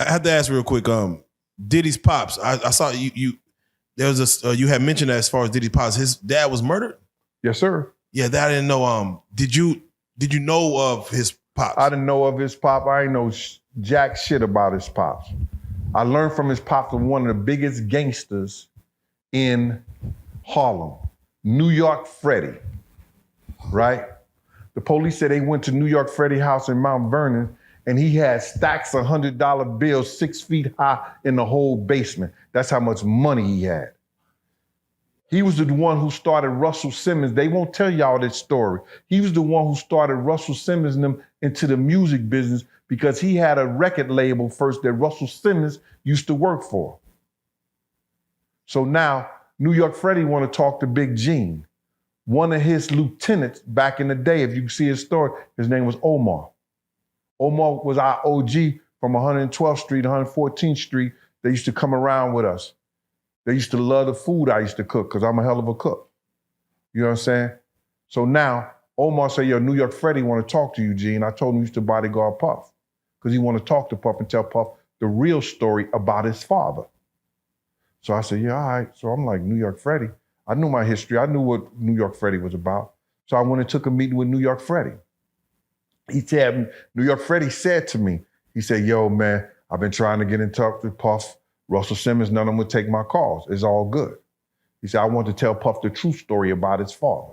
I have to ask real quick. Diddy's pops. I saw you. There was you had mentioned that as far as Diddy's pops, his dad was murdered. Yes, sir. Yeah, that I didn't know. Did you know of his pops? I didn't know of his pop. I ain't know jack shit about his pops. I learned from his pops from one of the biggest gangsters in Harlem, New York Freddie, right? The police said they went to New York Freddie house in Mount Vernon and he had stacks of $100 bills 6 feet high in the whole basement. That's how much money he had. He was the one who started Russell Simmons. They won't tell y'all this story. He was the one who started Russell Simmons and them into the music business because he had a record label first that Russell Simmons used to work for. So now New York Freddie want to talk to Big Gene. One of his lieutenants back in the day, if you see his story, his name was Omar. Omar was our OG from 112th Street, 114th Street. They used to come around with us. They used to love the food I used to cook because I'm a hell of a cook. You know what I'm saying? So now Omar said, yo, New York Freddie want to talk to you, Gene. I told him he used to bodyguard Puff because he want to talk to Puff and tell Puff the real story about his father. So I said, yeah, all right. So I'm like, New York Freddie. I knew my history. I knew what New York Freddie was about. So I went and took a meeting with New York Freddie. New York Freddie said to me, he said, yo, man, I've been trying to get in touch with Puff. Russell Simmons, none of them would take my calls. It's all good. He said, I want to tell Puff the true story about his father.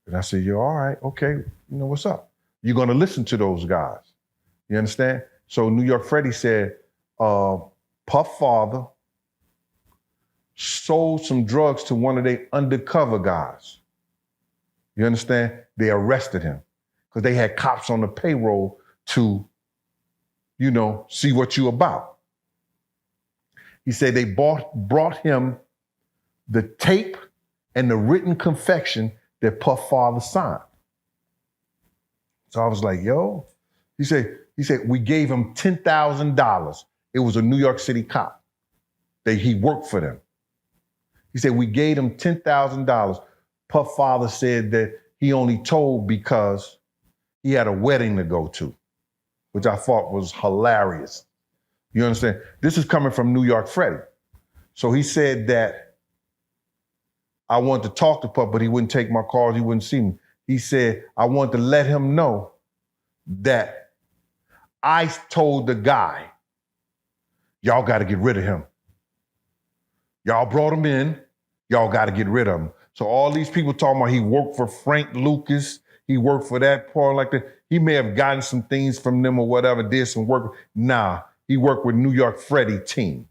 And I said, yo, all right, okay, you know what's up. You're gonna listen to those guys. You understand? So New York Freddie said, Puff father sold some drugs to one of their undercover guys. You understand? They arrested him because they had cops on the payroll to, you know, see what you about. He said they brought him the tape and the written confession that Puff father signed. So I was like, yo, he said, we gave him $10,000. It was a New York City cop. He worked for them. He said, we gave him $10,000. Puff father said that he only told because he had a wedding to go to, which I thought was hilarious. You understand? This is coming from New York Freddie. So he said that I wanted to talk to Puff, but he wouldn't take my calls, he wouldn't see me. He said, I wanted to let him know that I told the guy, y'all got to get rid of him. Y'all brought him in, y'all got to get rid of him. So all these people talking about he worked for Frank Lucas, he worked for that part like that. He may have gotten some things from them or whatever, did some work. Nah, he worked with New York Freddie team.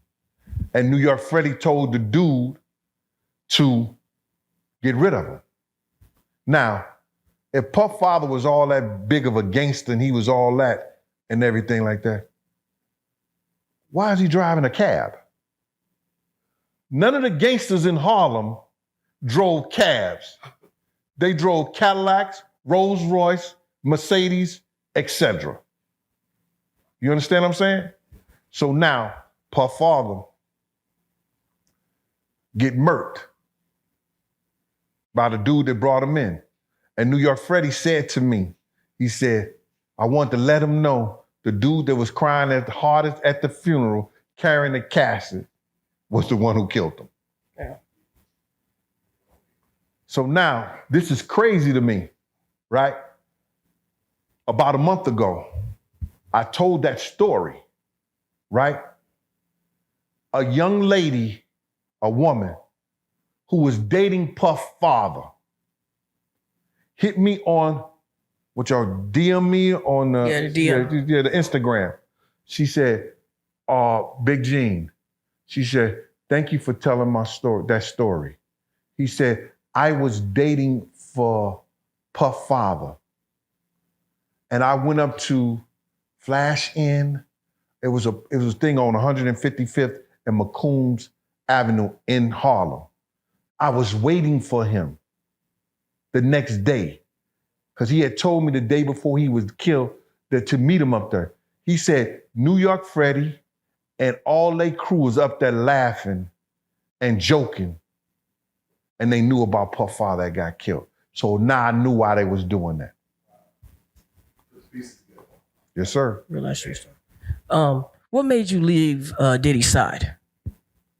And New York Freddie told the dude to get rid of him. Now, if Puff father was all that big of a gangster and he was all that and everything like that, why is he driving a cab? None of the gangsters in Harlem drove cabs. They drove Cadillacs, Rolls Royce, Mercedes, etc. You understand what I'm saying? So now, Puff father get murked by the dude that brought him in. And New York Freddie said to me, he said, I want to let him know the dude that was crying at the hardest at the funeral, carrying the casket, was the one who killed him. Yeah. So now, this is crazy to me, right? About a month ago, I told that story, right? A young lady, a woman, who was dating Puff father, hit me on, what y'all DM me on the the Instagram. She said, Big Gene, she said, thank you for telling my story, that story. He said, I was dating for Puff father. And I went up to Flash Inn. It was a thing on 155th and McCombs Avenue in Harlem. I was waiting for him the next day because he had told me the day before he was killed that to meet him up there. He said, New York Freddie and all they crew was up there laughing and joking. And they knew about Puff father that got killed. So now I knew why they was doing that. Yes, sir. Real nice story. What What made you leave Diddy's side?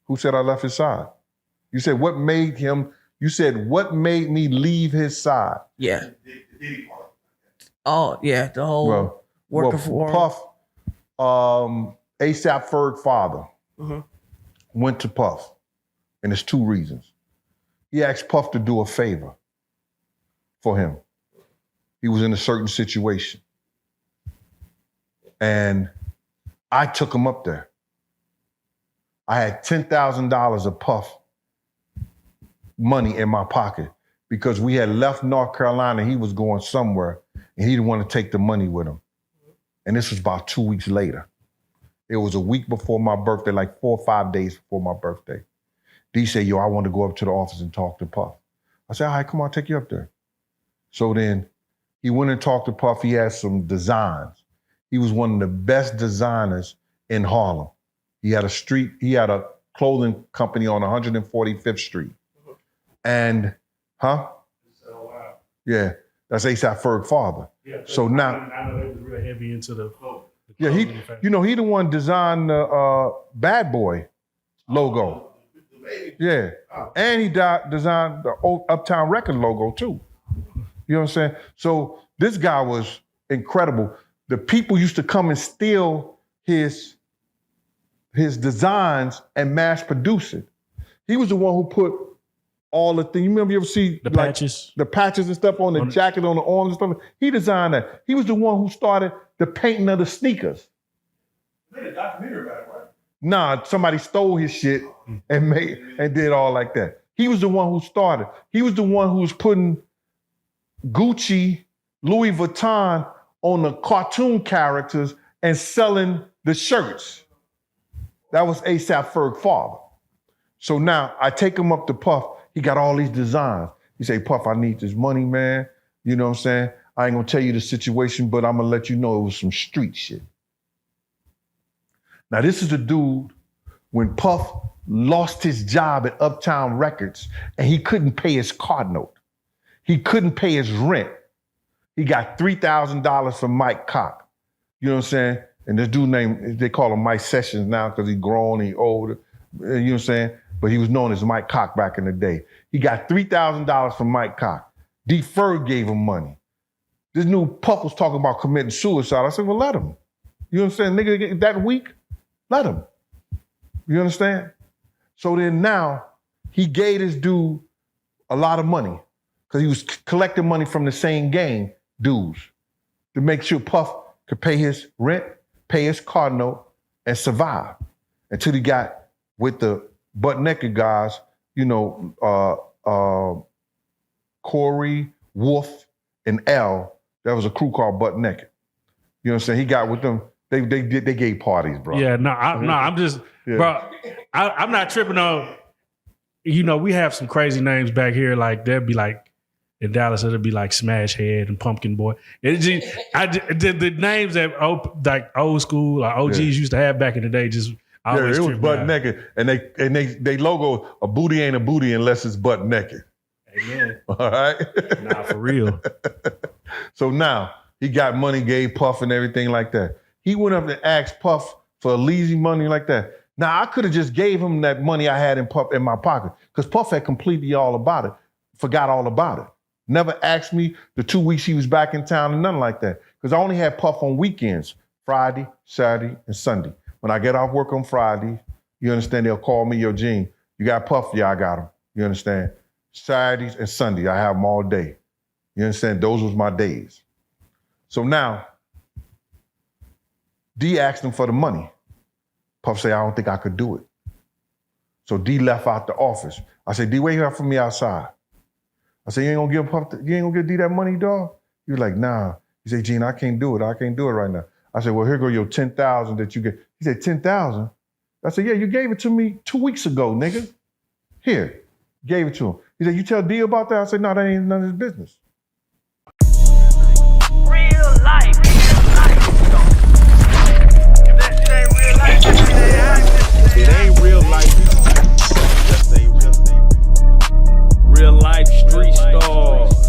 Who said I left his side? You said what made him? You said what made me leave his side? Yeah. Oh yeah, the whole working for him. Puff, ASAP Ferg father went to Puff, and there's two reasons. He asked Puff to do a favor for him. He was in a certain situation, and I took him up there. I had $10,000 of Puff money in my pocket because we had left North Carolina. He was going somewhere, and he didn't want to take the money with him. And this was about 2 weeks later. It was a week before my birthday, like 4 or 5 days before my birthday. D said, yo, I want to go up to the office and talk to Puff. I said, all right, come on, I'll take you up there. So then he went and talked to Puff. He had some designs. He was one of the best designers in Harlem. He had a clothing company on 145th Street. And, Oh, wow. Yeah, that's ASAP Ferg father. Yeah, so now, I know they was real heavy into the yeah, he the one designed the Bad Boy logo. Yeah, and he designed the old Uptown Record logo too. You know what I'm saying? So this guy was incredible. The people used to come and steal his designs and mass produce it. He was the one who put all the things. You remember you ever see the patches? The patches and stuff on the jacket, on the arms and stuff. He designed that. He was the one who started the painting of the sneakers. They made a documentary about it, right? Nah, somebody stole his shit and did all like that. He was the one who started. He was the one who was putting Gucci, Louis Vuitton on the cartoon characters and selling the shirts. That was ASAP Ferg father. So now I take him up to Puff. He got all these designs. He say, Puff, I need this money, man. You know what I'm saying? I ain't gonna tell you the situation, but I'm gonna let you know it was some street shit. Now this is the dude when Puff lost his job at Uptown Records and he couldn't pay his car note. He couldn't pay his rent. He got $3,000 from Mike Cock. You know what I'm saying? And this dude named, they call him Mike Sessions now because he grown, he older. You know what I'm saying? But he was known as Mike Cock back in the day. He got $3,000 from Mike Cock. D. Ferg gave him money. This new Puff was talking about committing suicide. I said, well, let him. You know what I'm saying? Nigga, that week, let him. You understand? So then now, he gave this dude a lot of money because he was collecting money from the same gang dudes to make sure Puff could pay his rent, pay his car note, and survive until he got with the butt naked guys, you know, Corey, Wolf, and L. That was a crew called Butt Naked. You know what I'm saying? He got with them. They gave parties, bro. Yeah, I'm just, bro. I'm not tripping on. You know, we have some crazy names back here. Like there'd be like in Dallas, it'd be like Smash Head and Pumpkin Boy. It just, the names that like old school or OGs used to have back in the day just. Yeah, it was butt naked, and they logo a booty ain't a booty unless it's butt naked. Amen. All right, nah, for real. So now he got money, gave Puff and everything like that. He went up and asked Puff for a lazy money like that. Now I could have just gave him that money I had in my pocket because Puff had completely all about it, forgot all about it. Never asked me the 2 weeks he was back in town and nothing like that because I only had Puff on weekends, Friday, Saturday, and Sunday. When I get off work on Friday, you understand, they'll call me, yo, Gene, you got Puff? Yeah, I got him. You understand? Saturdays and Sundays, I have them all day. You understand? Those was my days. So now, D asked him for the money. Puff say, I don't think I could do it. So D left out the office. I said, D, wait up for me outside. I said, you ain't gonna give Puff, you ain't gonna give D that money, dog? He was like, nah. He said, Gene, I can't do it. I can't do it right now. I said, well, here go your 10,000 that you get. He said, 10,000? I said, yeah, you gave it to me 2 weeks ago, nigga. Here, gave it to him. He said, you tell D about that? I said, no, that ain't none of his business. Real life. If that shit ain't real life, it ain't real life. Just ain't real. Real life street stars.